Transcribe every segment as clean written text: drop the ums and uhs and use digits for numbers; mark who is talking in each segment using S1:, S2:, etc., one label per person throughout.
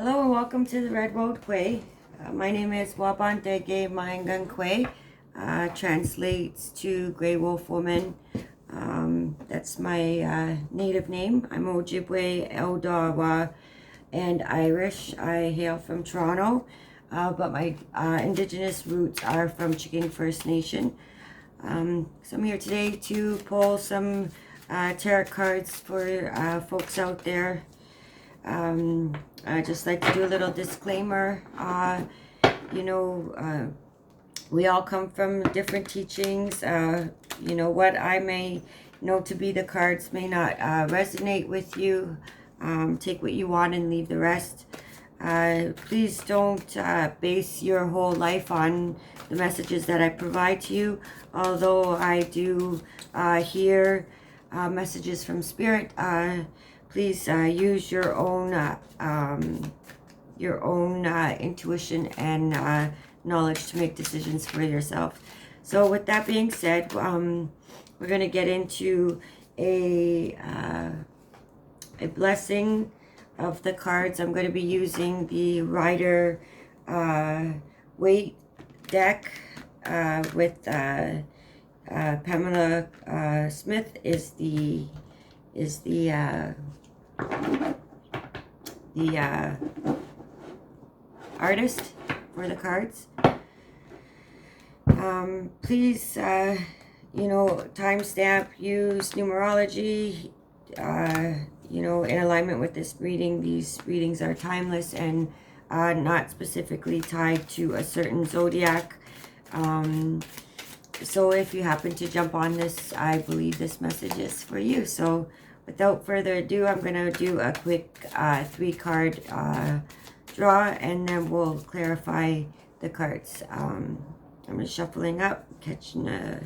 S1: Hello and welcome to the Red Road Kwe. My name is biingigaan Kwe. Translates to Grey Wolf Woman. That's my native name. I'm Ojibwe, Eldawa, and Irish. I hail from Toronto, but my indigenous roots are from Chicken First Nation. So I'm here today to pull some tarot cards for folks out there. I just like to do a little disclaimer. We all come from different teachings. What I may know to be the cards may not resonate with you. Take what you want and leave the rest. Please don't base your whole life on the messages that I provide to you. Although I do hear messages from Spirit, please use your own intuition and knowledge to make decisions for yourself. So with that being said, we're going to get into a blessing of the cards. I'm going to be using the Rider Waite deck with Pamela Smith is the artist for the cards. Please, timestamp, use numerology, in alignment with this reading. These readings are timeless and not specifically tied to a certain zodiac. So if you happen to jump on this, I believe this message is for you. So without further ado, I'm going to do a quick 3-card draw, and then we'll clarify the cards. I'm just shuffling up, catching a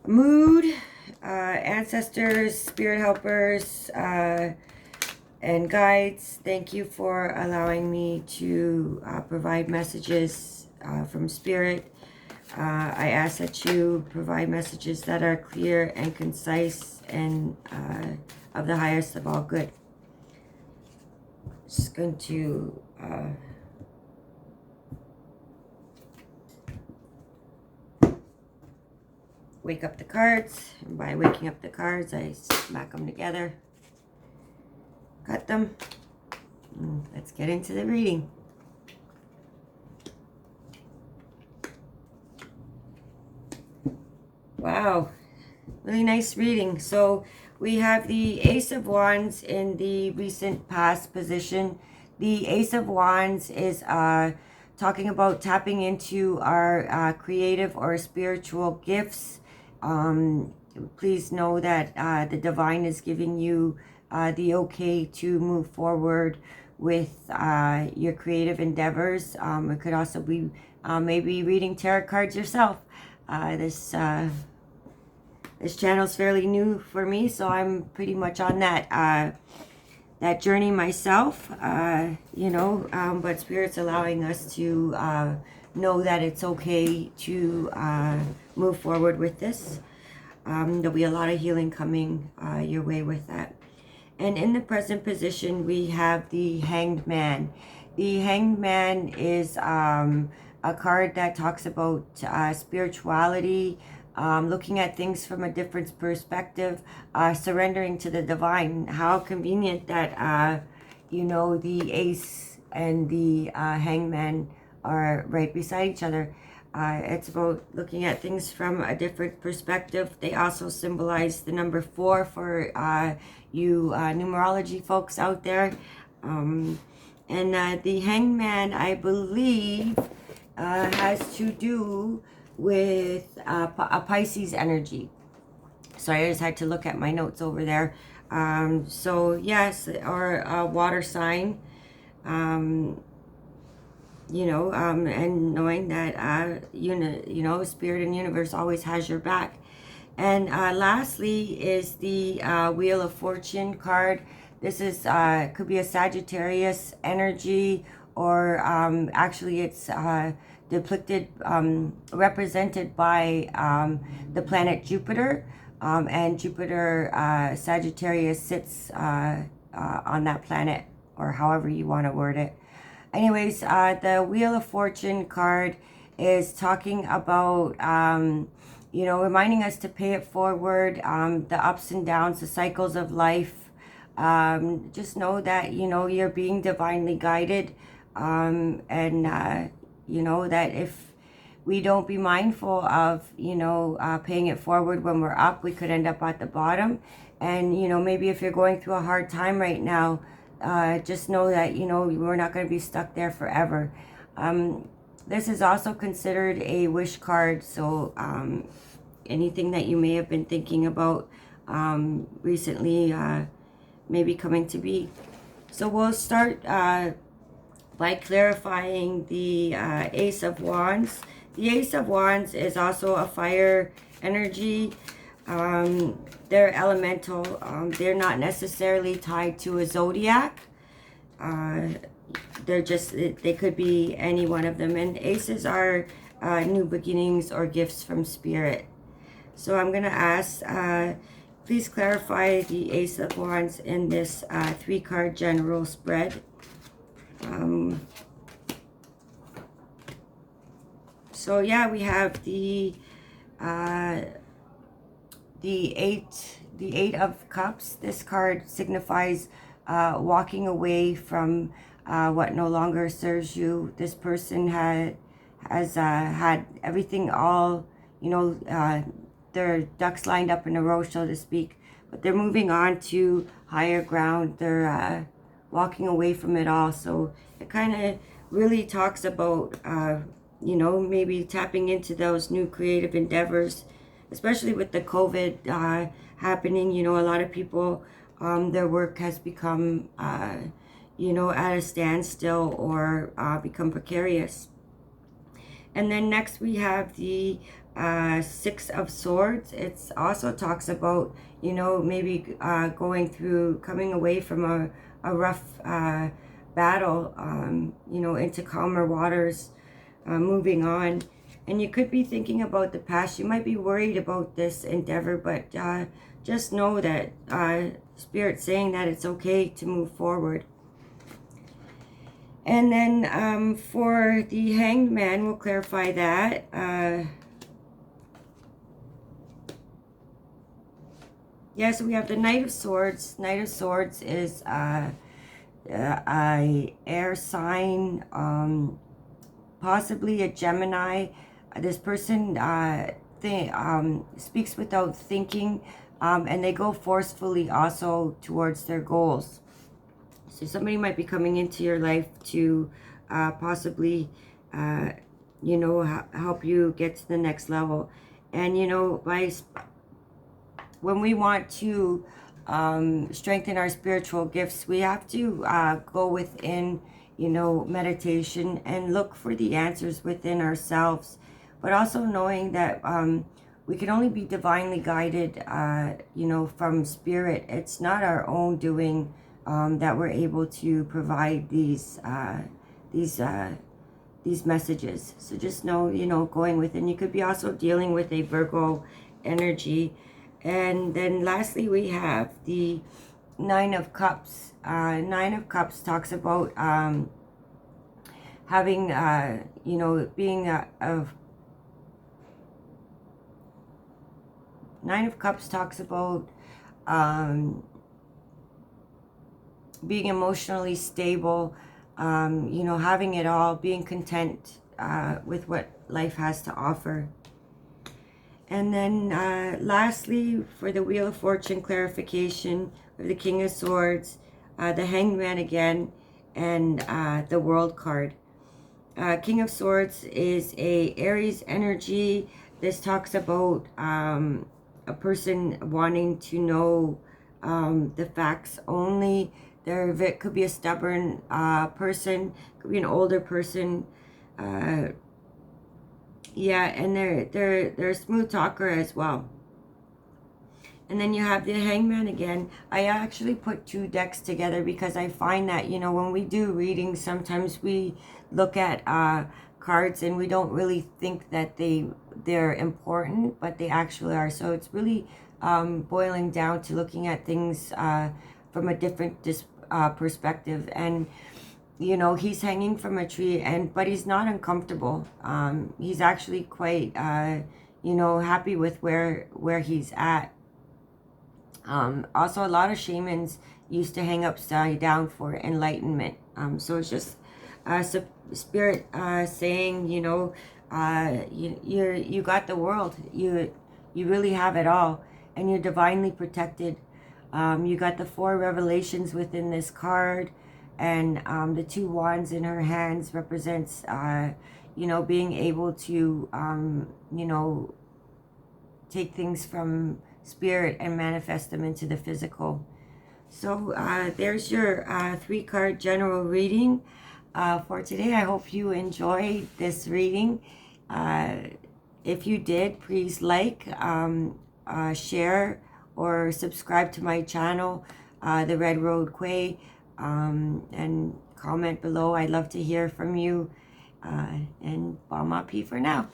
S1: mood. Ancestors, spirit helpers, and guides, thank you for allowing me to provide messages from Spirit. I ask that you provide messages that are clear and concise and of the highest of all good. Just going to wake up the cards. And by waking up the cards, I smack them together, cut them. Let's get into the reading. Wow, really nice reading. So we have the Ace of Wands in the recent past position. The Ace of Wands is talking about tapping into our creative or spiritual gifts. Please know that the divine is giving you the okay to move forward with your creative endeavors. It could also be maybe reading tarot cards yourself. This channel is fairly new for me, so I'm pretty much on that journey myself. But Spirit's allowing us to know that it's okay to move forward with this. There'll be a lot of healing coming your way with that. And in the present position, we have the Hanged Man. The Hanged Man is a card that talks about spirituality, looking at things from a different perspective, surrendering to the divine. How convenient that, the Ace and the Hangman are right beside each other. It's about looking at things from a different perspective. They also symbolize the number 4 for you numerology folks out there. And the Hangman, I believe, has to do with a Pisces energy. Sorry, I just had to look at my notes over there. So yes, or a water sign. And knowing that Spirit and universe always has your back. And lastly is the Wheel of Fortune card. This is could be a Sagittarius energy, or actually it's depicted, represented by the planet Jupiter, and Jupiter Sagittarius sits on that planet or however you want to word it. Anyways, the Wheel of Fortune card is talking about, you know, reminding us to pay it forward, the ups and downs, the cycles of life. Just know that, you know, you're being divinely guided, and you know, that if we don't be mindful of, you know, paying it forward when we're up, we could end up at the bottom. And, you know, maybe if you're going through a hard time right now, just know that, you know, we're not going to be stuck there forever. This is also considered a wish card. So anything that you may have been thinking about recently may be coming to be. So we'll start by clarifying the Ace of Wands. The Ace of Wands is also a fire energy. They're elemental. They're not necessarily tied to a zodiac. They're just, they could be any one of them. And aces are new beginnings or gifts from spirit. So I'm going to ask, please clarify the Ace of Wands in this 3-card general spread. So yeah, we have the Eight of Cups. This card signifies walking away from what no longer serves you. This person has had everything all, you know, their ducks lined up in a row, so to speak, but they're moving on to higher ground. They're walking away from it all. So it kind of really talks about, you know, maybe tapping into those new creative endeavors, especially with the COVID happening. You know, a lot of people, their work has become, you know, at a standstill or become precarious. And then next we have the 6 of Swords. It also talks about, you know, maybe coming away from a rough battle, you know, into calmer waters, moving on. And you could be thinking about the past. You might be worried about this endeavor, but just know that Spirit's saying that it's okay to move forward. And then for the Hanged Man, we'll clarify that. Yeah, so we have the Knight of Swords. Knight of Swords is a air sign, possibly a Gemini. This person speaks without thinking, and they go forcefully also towards their goals. So somebody might be coming into your life to possibly, you know, help you get to the next level. And, you know, when we want to strengthen our spiritual gifts, we have to go within, you know, meditation and look for the answers within ourselves. But also knowing that we can only be divinely guided, you know, from Spirit. It's not our own doing that we're able to provide these messages. So just know, you know, going within. You could be also dealing with a Virgo energy. And then lastly, we have the 9 of Cups. 9 of Cups talks about having, you know, being a 9 of Cups talks about being emotionally stable, you know, having it all, being content with what life has to offer. And then lastly, for the Wheel of Fortune clarification, we have the King of Swords, the Hanged Man again, and the World card. King of Swords is a Aries energy. This talks about a person wanting to know the facts only. There could be a stubborn person, could be an older person. Yeah, and they're a smooth talker as well. And then you have the Hangman again. I actually put 2 decks together because I find that, you know, when we do readings, sometimes we look at cards and we don't really think that they're important, but they actually are. So it's really boiling down to looking at things from a different perspective. And you know, he's hanging from a tree, but he's not uncomfortable. He's actually quite you know, happy with where he's at. Also, a lot of shamans used to hang upside down for enlightenment. So it's just spirit saying, you know, you got the world. You really have it all, and you're divinely protected. You got the 4 revelations within this card, and the 2 wands in her hands represents, you know, being able to, you know, take things from spirit and manifest them into the physical. So there's your 3-card general reading for today. I hope you enjoyed this reading. If you did, please like, share, or subscribe to my channel, the Red Road Kwe, and comment below. I'd love to hear from you. And Baa Maa Pii for now.